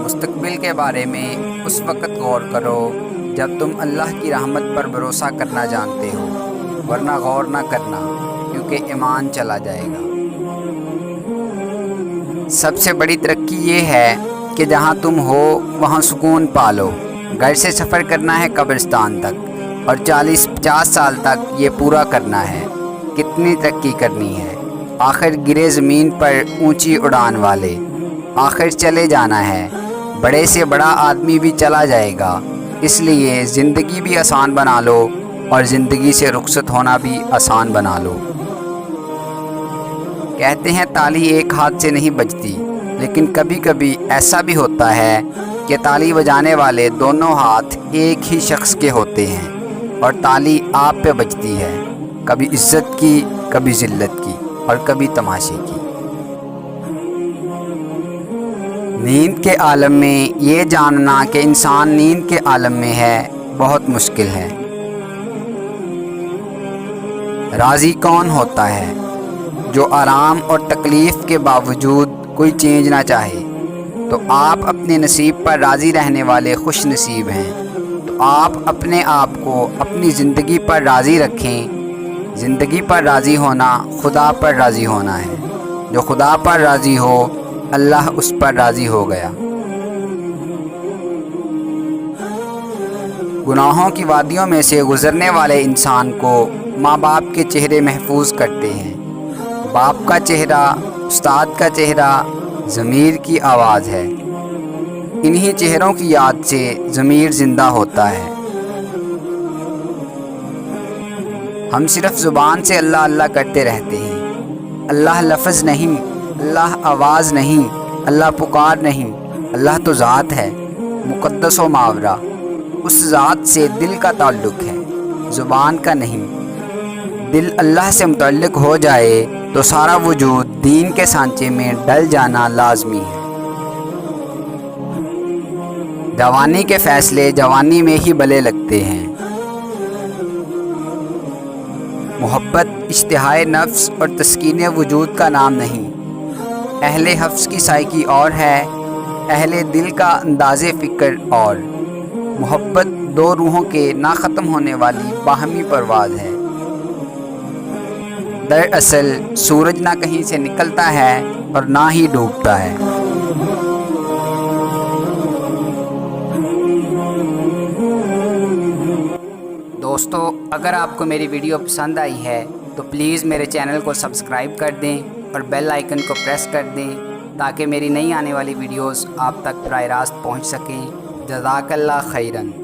مستقبل کے بارے میں اس وقت غور کرو جب تم اللہ کی رحمت پر بھروسہ کرنا جانتے ہو، ورنہ غور نہ کرنا کیونکہ ایمان چلا جائے گا۔ سب سے بڑی ترقی یہ ہے کہ جہاں تم ہو وہاں سکون پالو۔ گھر سے سفر کرنا ہے قبرستان تک، اور 40-50 سال تک یہ پورا کرنا ہے۔ کتنی ترقی کرنی ہے؟ آخر گرے زمین پر اونچی اڑان والے، آخر چلے جانا ہے۔ بڑے سے بڑا آدمی بھی چلا جائے گا، اس لیے زندگی بھی آسان بنا لو اور زندگی سے رخصت ہونا بھی آسان بنا لو۔ کہتے ہیں تالی ایک ہاتھ سے نہیں بجتی، لیکن کبھی کبھی ایسا بھی ہوتا ہے کہ تالی بجانے والے دونوں ہاتھ ایک ہی شخص کے ہوتے ہیں، اور تالی آپ پہ بجتی ہے، کبھی عزت کی، کبھی ذلت کی، اور کبھی تماشے کی۔ نیند کے عالم میں یہ جاننا کہ انسان نیند کے عالم میں ہے بہت مشکل ہے۔ راضی کون ہوتا ہے؟ جو آرام اور تکلیف کے باوجود کوئی چینج نہ چاہے۔ تو آپ اپنے نصیب پر راضی رہنے والے خوش نصیب ہیں۔ تو آپ اپنے آپ کو اپنی زندگی پر راضی رکھیں۔ زندگی پر راضی ہونا خدا پر راضی ہونا ہے۔ جو خدا پر راضی ہو اللہ اس پر راضی ہو گیا۔ گناہوں کی وادیوں میں سے گزرنے والے انسان کو ماں باپ کے چہرے محفوظ کرتے ہیں۔ باپ کا چہرہ، استاد کا چہرہ، ضمیر کی آواز ہے۔ انہی چہروں کی یاد سے ضمیر زندہ ہوتا ہے۔ ہم صرف زبان سے اللہ اللہ کرتے رہتے ہیں۔ اللہ لفظ نہیں، اللہ آواز نہیں، اللہ پکار نہیں، اللہ تو ذات ہے، مقدس و ماورا۔ اس ذات سے دل کا تعلق ہے، زبان کا نہیں۔ دل اللہ سے متعلق ہو جائے تو سارا وجود دین کے سانچے میں ڈل جانا لازمی ہے۔ جوانی کے فیصلے جوانی میں ہی بھلے لگتے ہیں۔ محبت اشتہائے نفس اور تسکین وجود کا نام نہیں۔ اہل حفظ کی سائیکی اور ہے، اہل دل کا انداز فکر اور۔ محبت دو روحوں کے نہ ختم ہونے والی باہمی پرواز ہے۔ دراصل سورج نہ کہیں سے نکلتا ہے اور نہ ہی ڈوبتا ہے۔ دوستو، اگر آپ کو میری ویڈیو پسند آئی ہے تو پلیز میرے چینل کو سبسکرائب کر دیں اور بیل آئیکن کو پریس کر دیں تاکہ میری نئی آنے والی ویڈیوز آپ تک براہ راست پہنچ سکیں۔ جزاک اللہ خیراً۔